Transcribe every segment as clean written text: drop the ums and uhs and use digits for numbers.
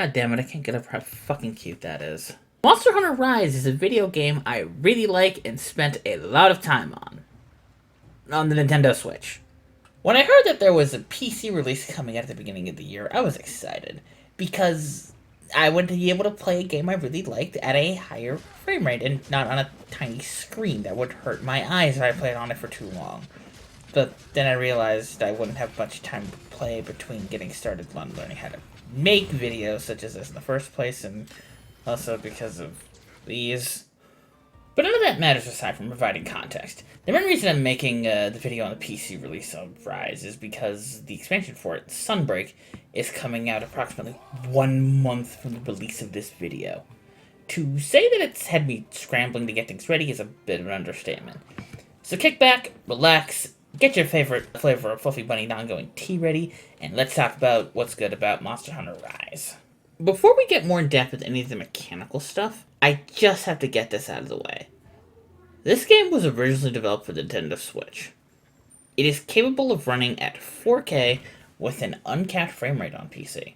God damn it, I can't get up how fucking cute that is. Monster Hunter Rise is a video game I really like and spent a lot of time on the Nintendo Switch. When I heard that there was a PC release coming out at the beginning of the year, I was excited, because I would be able to play a game I really liked at a higher frame rate and not on a tiny screen that would hurt my eyes if I played on it for too long. But then I realized I wouldn't have much time to play between getting started on learning how to make videos such as this in the first place, and also because of these. But none of that matters aside from providing context. The main reason I'm making the video on the PC release of Rise is because the expansion for it, Sunbreak, is coming out approximately 1 month from the release of this video. To say that it's had me scrambling to get things ready is a bit of an understatement. So kick back, relax, get your favorite flavor of Fluffy Bunny non-going tea ready, and let's talk about what's good about Monster Hunter Rise. Before we get more in depth with any of the mechanical stuff, I just have to get this out of the way. This game was originally developed for the Nintendo Switch. It is capable of running at 4K with an uncapped frame rate on PC.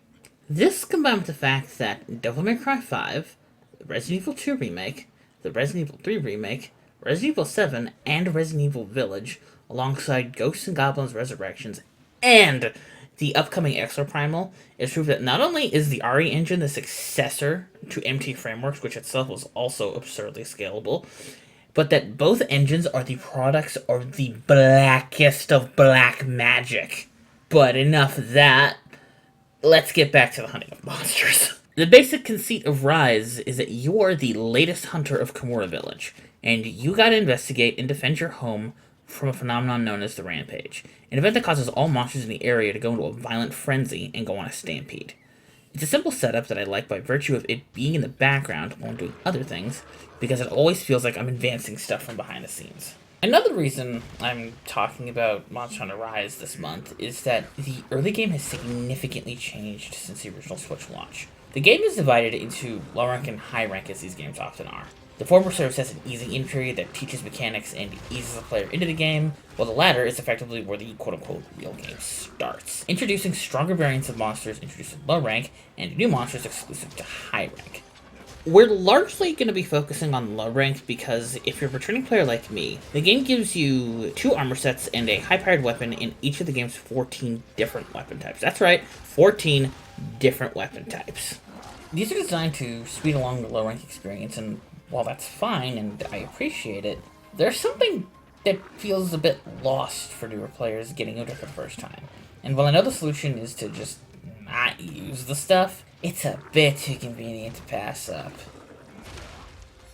This combined with the fact that Devil May Cry 5, the Resident Evil 2 Remake, the Resident Evil 3 Remake, Resident Evil 7, and Resident Evil Village, alongside Ghosts and Goblins Resurrections, and the upcoming Exoprimal, is proof that not only is the RE engine the successor to MT Frameworks, which itself was also absurdly scalable, but that both engines are the products of the blackest of black magic. But enough of that, let's get back to the hunting of monsters. The basic conceit of Rise is that you are the latest hunter of Kimura Village, and you gotta investigate and defend your home from a phenomenon known as the Rampage, an event that causes all monsters in the area to go into a violent frenzy and go on a stampede. It's a simple setup that I like by virtue of it being in the background while I'm doing other things, because it always feels like I'm advancing stuff from behind the scenes. Another reason I'm talking about Monster Hunter Rise this month is that the early game has significantly changed since the original Switch launch. The game is divided into low rank and high rank, as these games often are. The former serves as an easy in period that teaches mechanics and eases the player into the game, while the latter is effectively where the quote-unquote real game starts, introducing stronger variants of monsters introduced in low rank, and new monsters exclusive to high rank. We're largely going to be focusing on low rank because if you're a returning player like me, the game gives you 2 armor sets and a high-powered weapon in each of the game's 14 different weapon types. That's right, 14 different weapon types. These are designed to speed along the low rank experience, and while that's fine and I appreciate it, there's something that feels a bit lost for newer players getting into it for the first time. And while I know the solution is to just not use the stuff, it's a bit too convenient to pass up.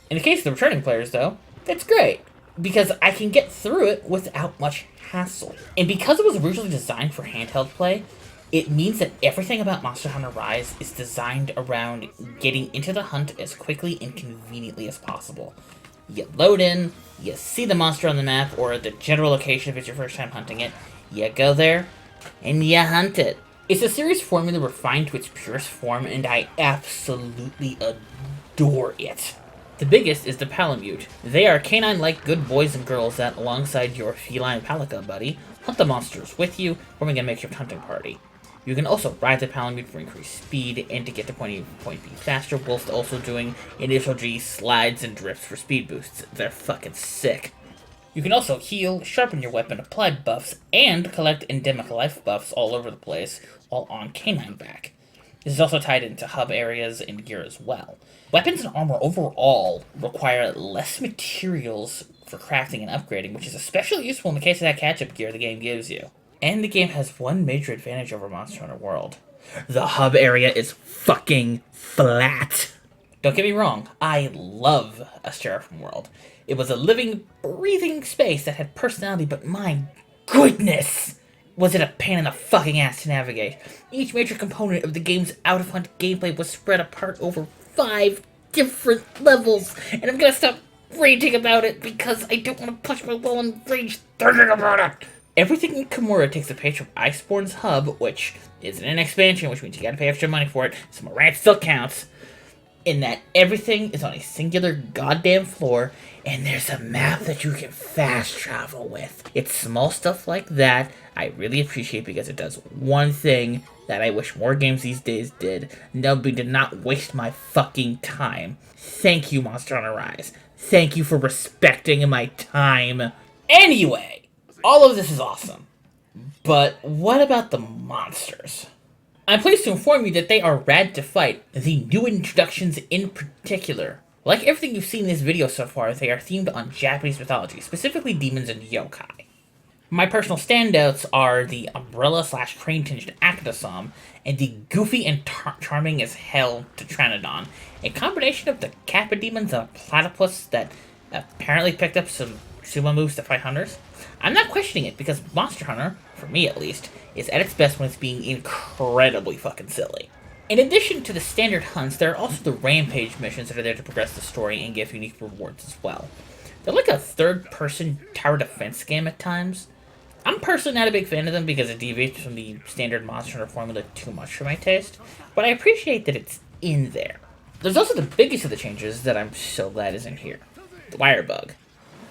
In the case of the returning players, though, that's great, because I can get through it without much hassle. And because it was originally designed for handheld play, it means that everything about Monster Hunter Rise is designed around getting into the hunt as quickly and conveniently as possible. You load in, you see the monster on the map, or the general location if it's your first time hunting it, you go there, and you hunt it. It's a series formula refined to its purest form, and I absolutely adore it. The biggest is the Palamute. They are canine-like good boys and girls that, alongside your feline Palika buddy, hunt the monsters with you, forming a makeshift hunting party. You can also ride the Palamute for increased speed and to get to point A to point B faster, whilst also doing initial G slides and drifts for speed boosts. They're fucking sick. You can also heal, sharpen your weapon, apply buffs, and collect endemic life buffs all over the place while on canine back. This is also tied into hub areas and gear as well. Weapons and armor overall require less materials for crafting and upgrading, which is especially useful in the case of that catch-up gear the game gives you. And the game has one major advantage over Monster Hunter World. The hub area is fucking flat. Don't get me wrong, I love Astera from World. It was a living, breathing space that had personality, but my goodness, was it a pain in the fucking ass to navigate. Each major component of the game's out-of-hunt gameplay was spread apart over 5 different levels, and I'm gonna stop raging about it because I don't want to punch my wall and rage thinking about it. Everything in Kimura takes a page from Iceborne's hub, which isn't an expansion, which means you gotta pay extra money for it, so my rant still counts, in that everything is on a singular goddamn floor, and there's a map that you can fast travel with. It's small stuff like that I really appreciate because it does one thing that I wish more games these days did. Nobody did not waste my fucking time. Thank you, Monster Hunter Rise. Thank you for respecting my time. Anyway, all of this is awesome. But what about the monsters? I'm pleased to inform you that they are rad to fight, the new introductions in particular. Like everything you've seen in this video so far, they are themed on Japanese mythology, specifically demons and yokai. My personal standouts are the umbrella/crane-tinged Akadasam and the goofy and charming as hell Tetranodon, a combination of the Kappa demons and a platypus that apparently picked up some sumo moves to fight hunters. I'm not questioning it because Monster Hunter, for me at least, is at its best when it's being incredibly fucking silly. In addition to the standard hunts, there are also the rampage missions that are there to progress the story and give unique rewards as well. They're like a third-person tower defense game at times. I'm personally not a big fan of them because it deviates from the standard Monster Hunter formula too much for my taste, but I appreciate that it's in there. There's also the biggest of the changes that I'm so glad is in here, the wire bug.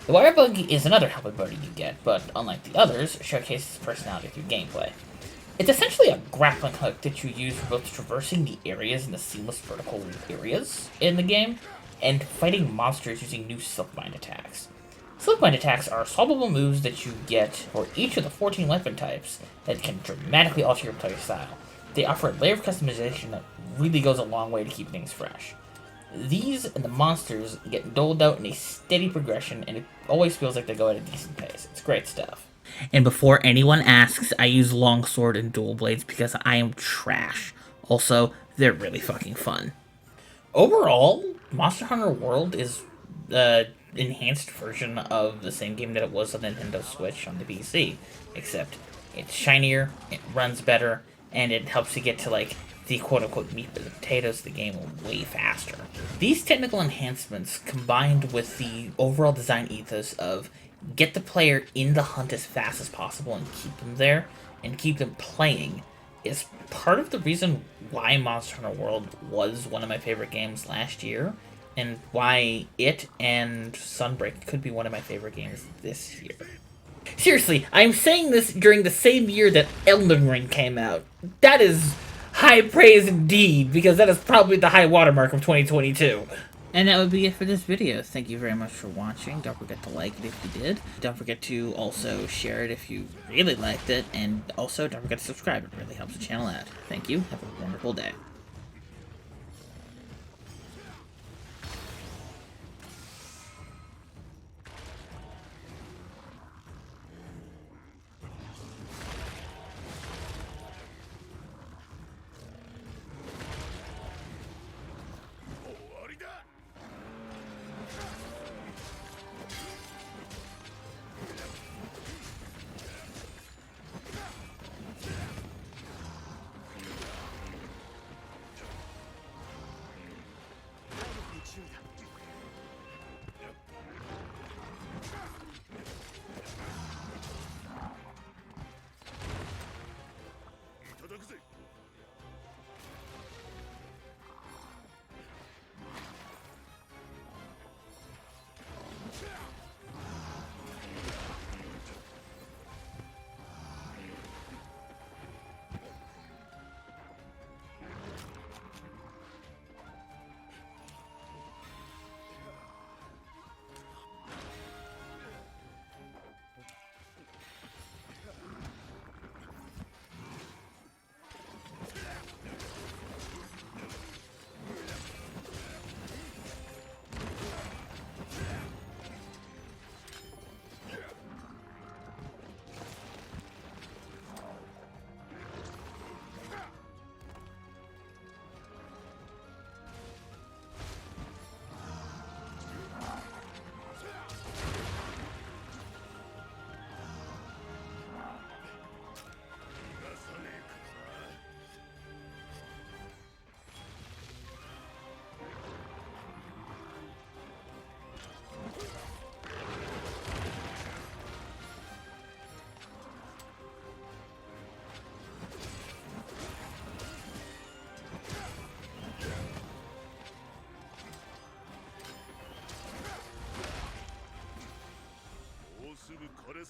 The wire bug is another helping buddy you get, but unlike the others, showcases personality through gameplay. It's essentially a grappling hook that you use for both traversing the areas in the seamless vertical areas in the game, and fighting monsters using new Silkbind attacks. Silkbind attacks are solvable moves that you get for each of the 14 weapon types that can dramatically alter your play style. They offer a layer of customization that really goes a long way to keep things fresh. These and the monsters get doled out in a steady progression, and it always feels like they go at a decent pace. It's great stuff. And before anyone asks, I use longsword and dual blades because I am trash. Also, they're really fucking fun. Overall, Monster Hunter World is an enhanced version of the same game that it was on the Nintendo Switch on the PC, except it's shinier, it runs better, and it helps you get to, like, the quote-unquote meat and potatoes of the game way faster. These technical enhancements, combined with the overall design ethos of get the player in the hunt as fast as possible and keep them there, and keep them playing, is part of the reason why Monster Hunter World was one of my favorite games last year, and why it and Sunbreak could be one of my favorite games this year. Seriously, I'm saying this during the same year that Elden Ring came out. That is high praise indeed, because that is probably the high watermark of 2022. And that would be it for this video. Thank you very much for watching. Don't forget to like it if you did. Don't forget to also share it if you really liked it. And also, don't forget to subscribe. It really helps the channel out. Thank you. Have a wonderful day.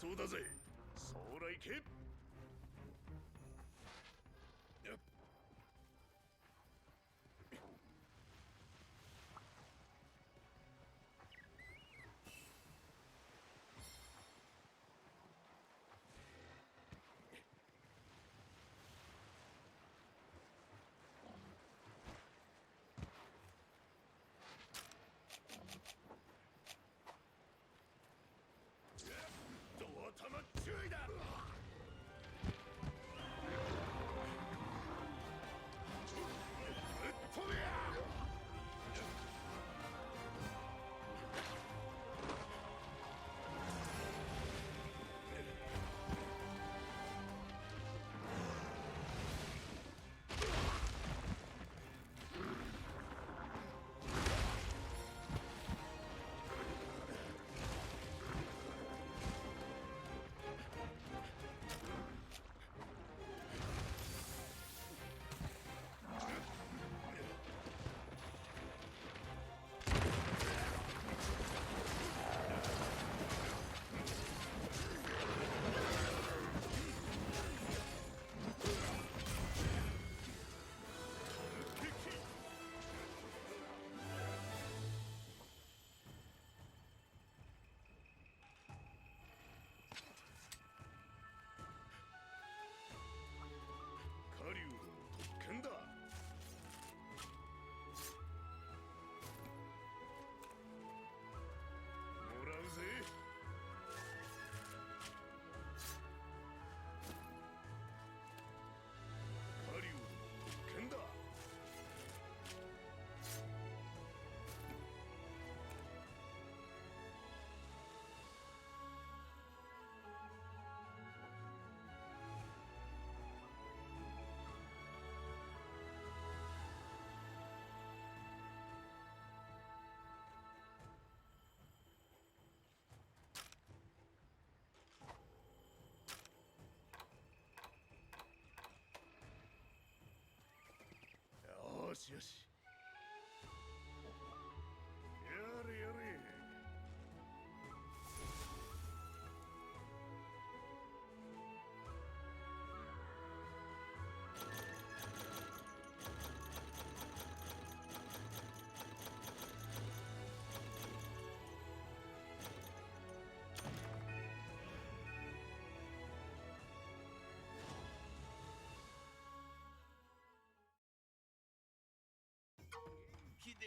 そうだぜ。そうらいけ。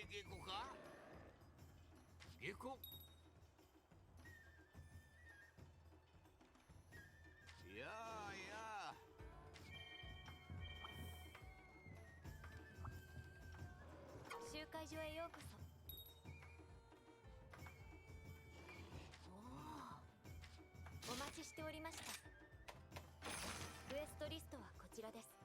下戸か。下戸。いやあいやあ。集会所へようこそ。おお、お待ちしておりました。クエストリストはこちらです。